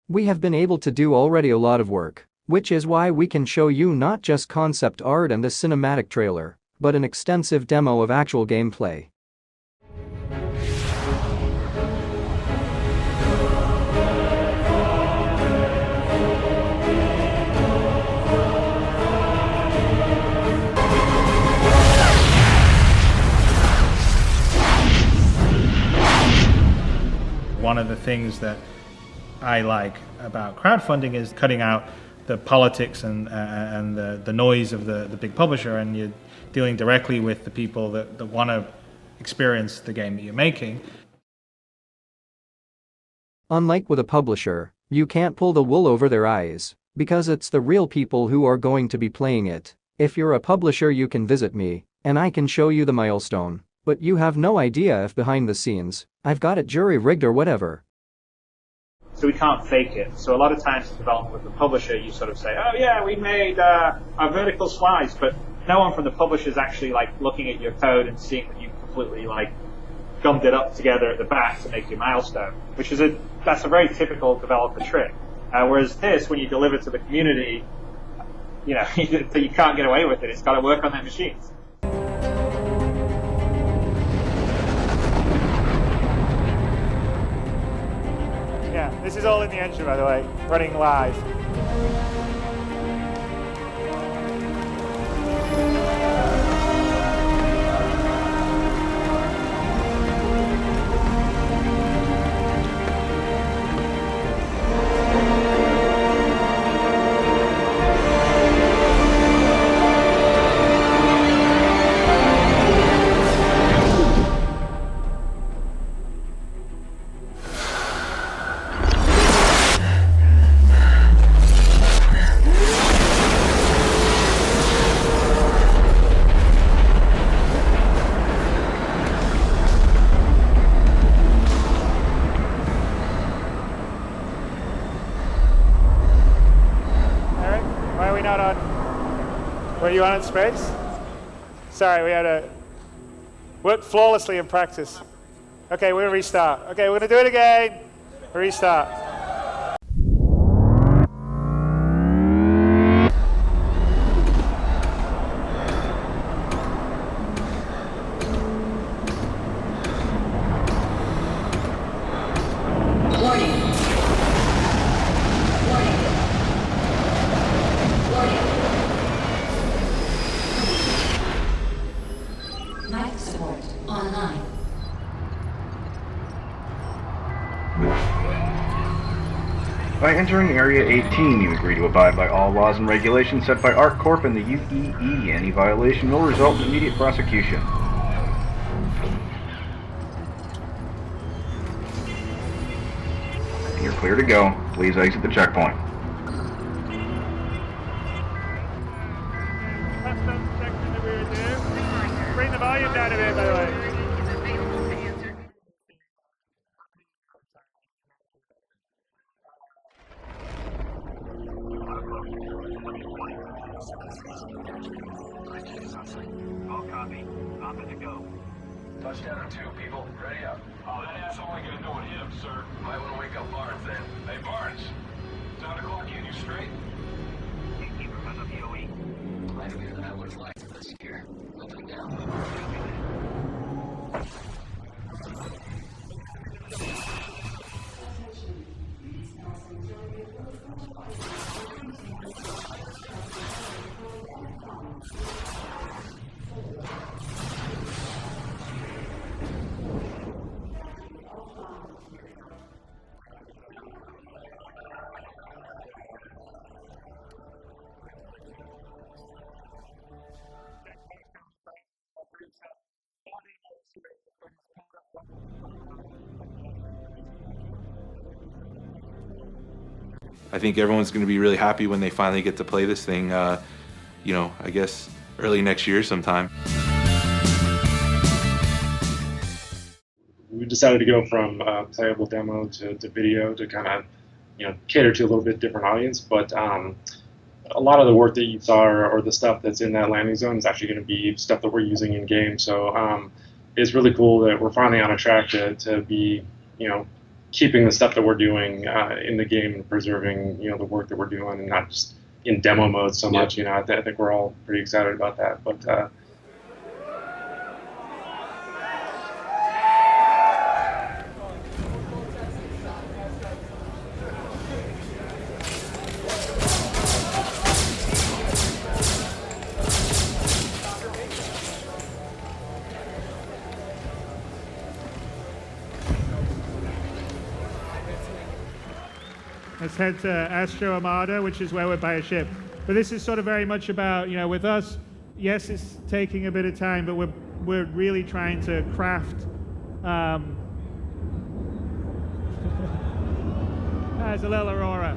We have been able to do already a lot of work, which is why we can show you not just concept art and the cinematic trailer, but an extensive demo of actual gameplay. One of the things that I like about crowdfunding is cutting out the politics and the noise of the big publisher, and you're dealing directly with the people that want to experience the game that you're making. Unlike with a publisher, you can't pull the wool over their eyes, because it's the real people who are going to be playing it. If you're a publisher, you can visit me, and I can show you the milestone, but you have no idea if behind the scenes, I've got it jury-rigged or whatever. So we can't fake it. So a lot of times in development with the publisher, you sort of say, oh yeah, we made a vertical slice, but no one from the publisher is actually like looking at your code and seeing that you completely like gummed it up together at the back to make your milestone, which is that's a very typical developer trick. Whereas this, when you deliver to the community, you know, you can't get away with it. It's got to work on their machines. Yeah, this is all in the engine, by the way, running live. Not on. Were you on in space? Sorry, we had to work flawlessly in practice. Okay, we're gonna restart. Okay, we're gonna do it again. Restart. Life support online. By entering Area 18, you agree to abide by all laws and regulations set by ArcCorp and the UEE. Any violation will result in immediate prosecution. You're clear to go. Please exit the checkpoint. Bring the volume down a bit, by the way. All copy. I'm good to go. Touchdown on 2, people. Ready up. Oh, that asshole ain't gonna know what hit him, sir. Might want to wake up Barnes then. Hey, Barnes. Time to clock in. You straight? Keep from the POE. Lighter than I would have liked this year. Looking down. I think everyone's going to be really happy when they finally get to play this thing, you know, I guess early next year sometime. We decided to go from playable demo to video to kind of, you know, cater to a little bit different audience. But a lot of the work that you saw or the stuff that's in that landing zone is actually going to be stuff that we're using in game. So it's really cool that we're finally on a track to be, you know, keeping the stuff that we're doing in the game and preserving, you know, the work that we're doing, and not just in demo mode so much. You know, I think we're all pretty excited about that. But let's head to Astro Armada, which is where we're by a ship. But this is sort of very much about, you know, with us, yes, it's taking a bit of time, but we're really trying to craft. There's a little Aurora.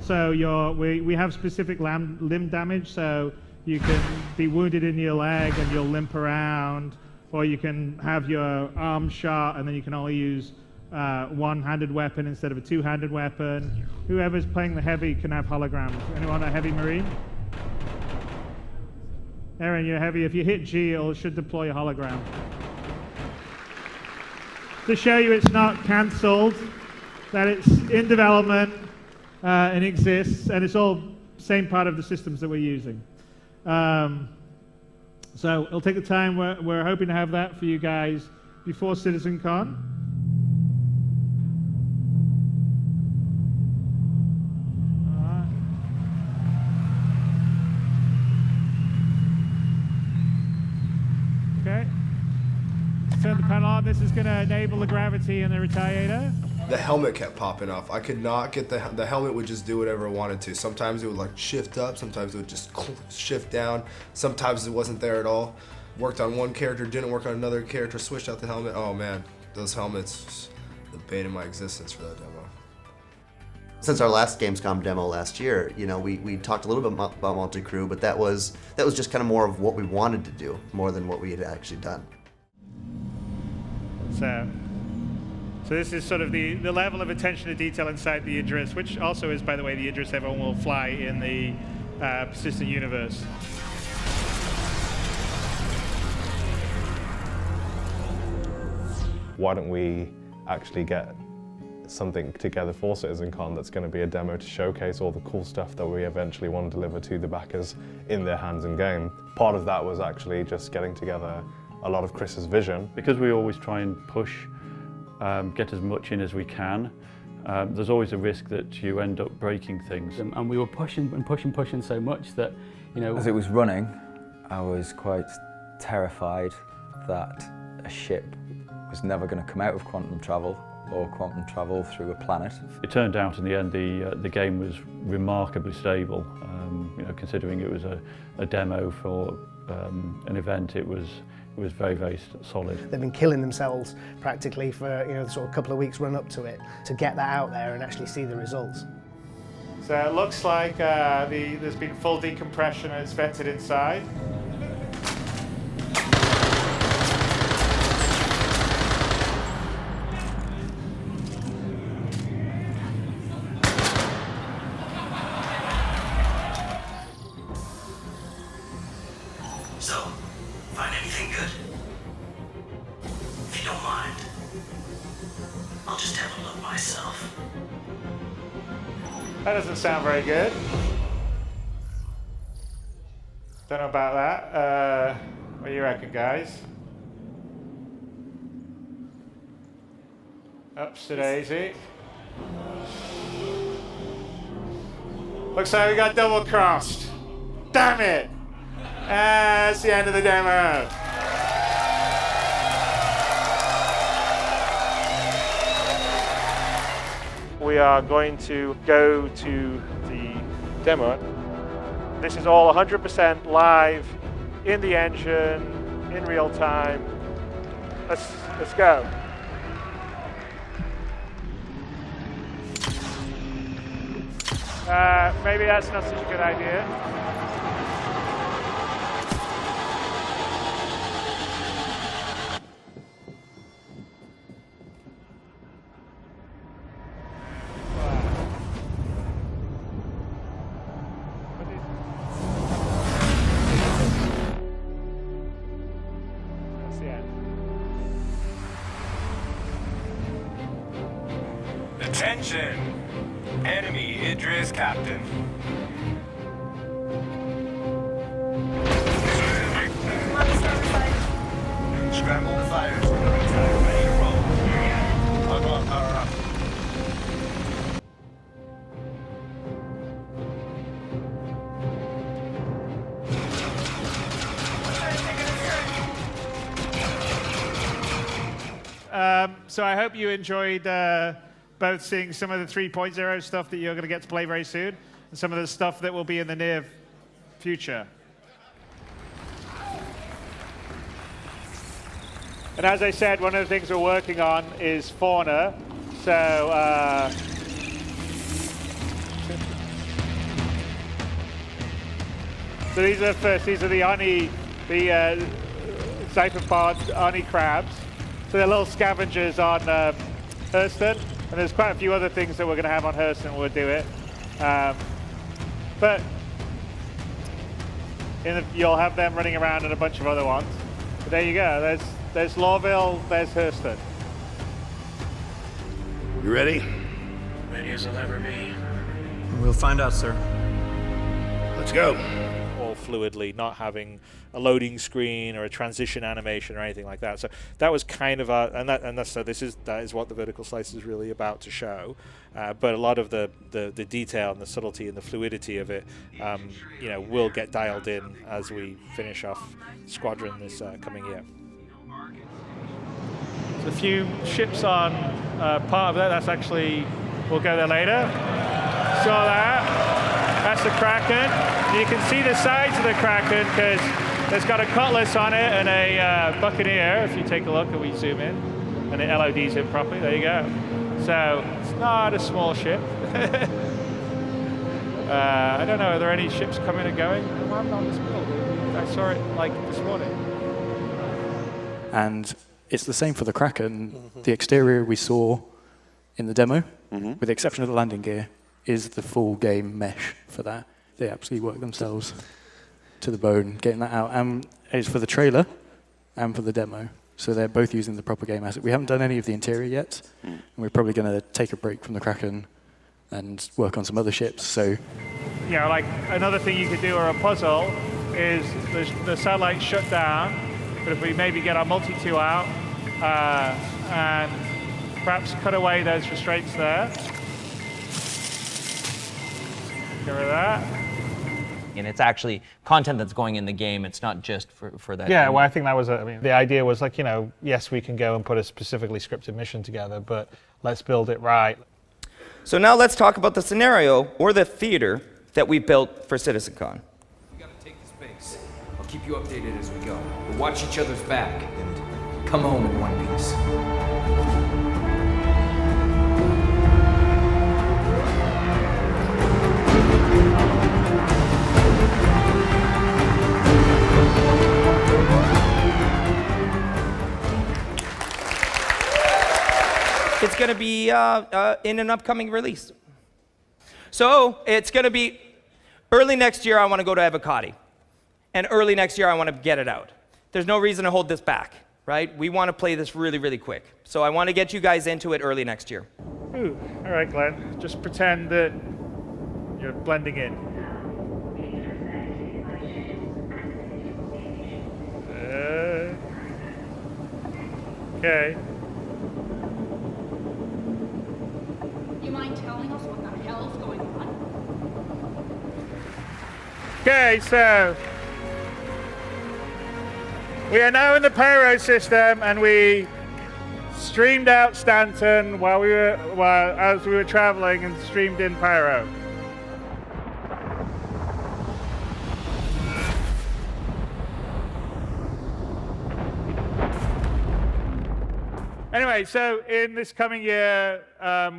So we have specific limb damage, so you can be wounded in your leg and you'll limp around, or you can have your arm shot and then you can only use one-handed weapon instead of a two-handed weapon. Whoever's playing the heavy can have holograms. Anyone a heavy marine? Aaron, you're heavy. If you hit G, it should deploy a hologram. To show you it's not cancelled, that it's in development and exists, and it's all same part of the systems that we're using. So it'll take the time. We're hoping to have that for you guys before Citizencon. Okay. Turn the panel on. This is going to enable the gravity in the Retaliator. The helmet kept popping off. I could not get the helmet would just do whatever it wanted to. Sometimes it would like shift up, sometimes it would just shift down. Sometimes it wasn't there at all. Worked on one character, didn't work on another character, switched out the helmet. Oh man, those helmets, the bane of my existence for that demo. Since our last Gamescom demo last year, you know, we talked a little bit about multi-crew, but that was just kind of more of what we wanted to do, more than what we had actually done. So this is sort of the level of attention to detail inside the Idris, which also is, by the way, the Idris everyone will fly in the persistent universe. Why don't we actually get something together for Citizencon that's going to be a demo to showcase all the cool stuff that we eventually want to deliver to the backers in their hands and game. Part of that was actually just getting together a lot of Chris's vision. Because we always try and push, get as much in as we can, there's always a risk that you end up breaking things. And we were pushing and pushing so much that, you know... As it was running, I was quite terrified that a ship was never going to come out of quantum travel or quantum travel through a planet. It turned out in the end the game was remarkably stable. You know, considering it was a demo for an event, it was very, very solid. They've been killing themselves practically for, you know, the sort of couple of weeks run up to it to get that out there and actually see the results. So it looks like there's been full decompression and it's vented inside. So, find anything good? If you don't mind, I'll just have a look myself. That doesn't sound very good. Don't know about that. What do you reckon, guys? Ups to daisy. Looks like we got double crossed. Damn it! That's the end of the demo. We are going to go to the demo. This is all 100% live in the engine, in real time. Let's go. Maybe that's not such a good idea. Attention! Enemy Idris captain. Scramble the fires. Ready to roll. Power on, power up. So I hope you enjoyed both seeing some of the 3.0 stuff that you're going to get to play very soon, and some of the stuff that will be in the near future. And as I said, one of the things we're working on is fauna. So so these are first. These are the Oni, the Zyphopod Oni crabs. So they're little scavengers on Hurston, and there's quite a few other things that we're going to have on Hurston when we do it. But you'll have them running around and a bunch of other ones. But there you go. There's Lawville, there's Hurston. You ready? Ready as I'll ever be. We'll find out, sir. Let's go. All fluidly, not having a loading screen or a transition animation or anything like that. So that was kind of that is what the vertical slice is really about to show. But a lot of the detail and the subtlety and the fluidity of it, will get dialed in as we finish off Squadron this coming year. There's a few ships on part of that. That's actually, we'll go there later. Saw that. That's the Kraken. You can see the sides of the Kraken because it's got a Cutlass on it and a Buccaneer, if you take a look and we zoom in. And it LODs in properly. There you go. So it's not a small ship. I don't know, are there any ships coming and going? I haven't on this build. I saw it like this morning. And it's the same for the Kraken. The exterior we saw in the demo, with the exception of the landing gear, is the full game mesh for that. They absolutely work themselves to the bone getting that out. And it's for the trailer and for the demo. So they're both using the proper game asset. We haven't done any of the interior yet. And we're probably going to take a break from the Kraken and work on some other ships. So, like another thing you could do or a puzzle is the satellite shut down, but if we maybe get our multi-2 out and perhaps cut away those restraints there. Get rid of that. And it's actually content that's going in the game. It's not just for that. Yeah, well, I think that was, the idea was like, yes, we can go and put a specifically scripted mission together, but let's build it right. So now let's talk about the scenario or the theater that we built for Citizencon. We gotta take the space. I'll keep you updated as we go. We'll watch each other's back and come home in one piece. It's going to be in an upcoming release. So it's going to be early next year. I want to go to Evocati, and early next year I want to get it out. There's no reason to hold this back, right? We want to play this really, really quick. So I want to get you guys into it early next year. Ooh, all right, Glenn. Just pretend that you're blending in. Okay. You mind telling us what the hell's going on? Okay, so we are now in the pyro system, and we streamed out Stanton as we were traveling, and streamed in pyro. Anyway, so in this coming year,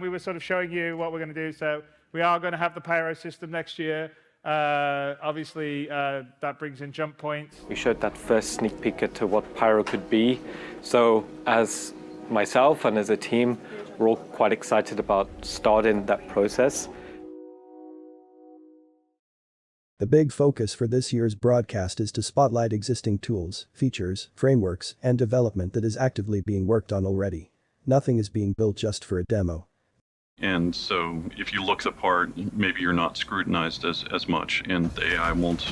we were sort of showing you what we're going to do. So we are going to have the pyro system next year. Obviously, that brings in jump points. We showed that first sneak peek at what pyro could be. So as myself and as a team, we're all quite excited about starting that process. The big focus for this year's broadcast is to spotlight existing tools, features, frameworks, and development that is actively being worked on already. Nothing is being built just for a demo. And so if you look the part, maybe you're not scrutinized as much, and the AI won't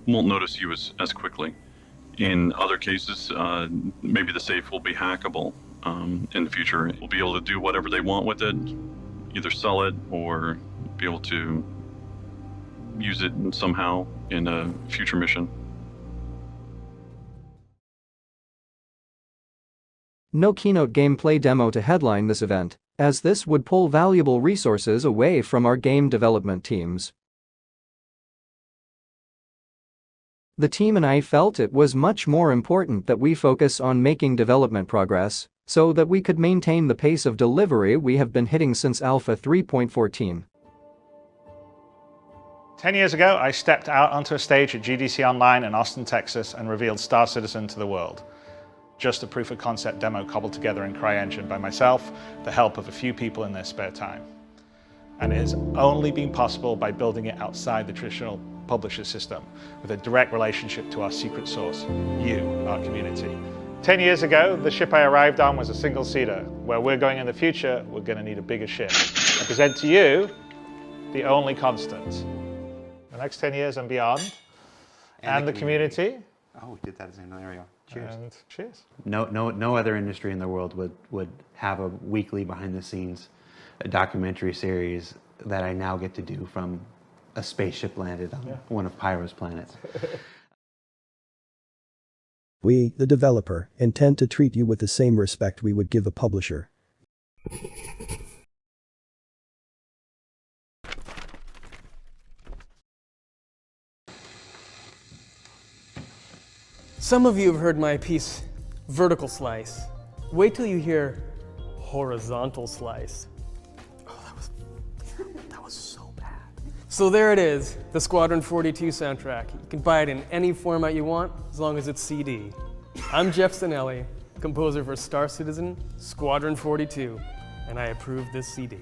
notice you as quickly. In other cases, maybe the safe will be hackable in the future. We'll be able to do whatever they want with it, either sell it or be able to use it somehow in a future mission. No keynote gameplay demo to headline this event, as this would pull valuable resources away from our game development teams. The team and I felt it was much more important that we focus on making development progress, so that we could maintain the pace of delivery we have been hitting since Alpha 3.14. 10 years ago, I stepped out onto a stage at GDC Online in Austin, Texas, and revealed Star Citizen to the world. Just a proof of concept demo cobbled together in CryEngine by myself, the help of a few people in their spare time. And it has only been possible by building it outside the traditional publisher system, with a direct relationship to our secret source, you, our community. 10 years ago, the ship I arrived on was a single-seater. Where we're going in the future, we're going to need a bigger ship. I present to you the only constant. The next 10 years and beyond, and the community. Oh, we did that as an area. Cheers. And cheers. No other industry in the world would have a weekly behind-the-scenes documentary series that I now get to do from a spaceship landed on one of Pyro's planets. We, the developer, intend to treat you with the same respect we would give a publisher. Some of you have heard my piece, vertical slice. Wait till you hear horizontal slice. Oh, that was so bad. So there it is, the Squadron 42 soundtrack. You can buy it in any format you want, as long as it's CD. I'm Jeff Sinelli, composer for Star Citizen, Squadron 42, and I approve this CD.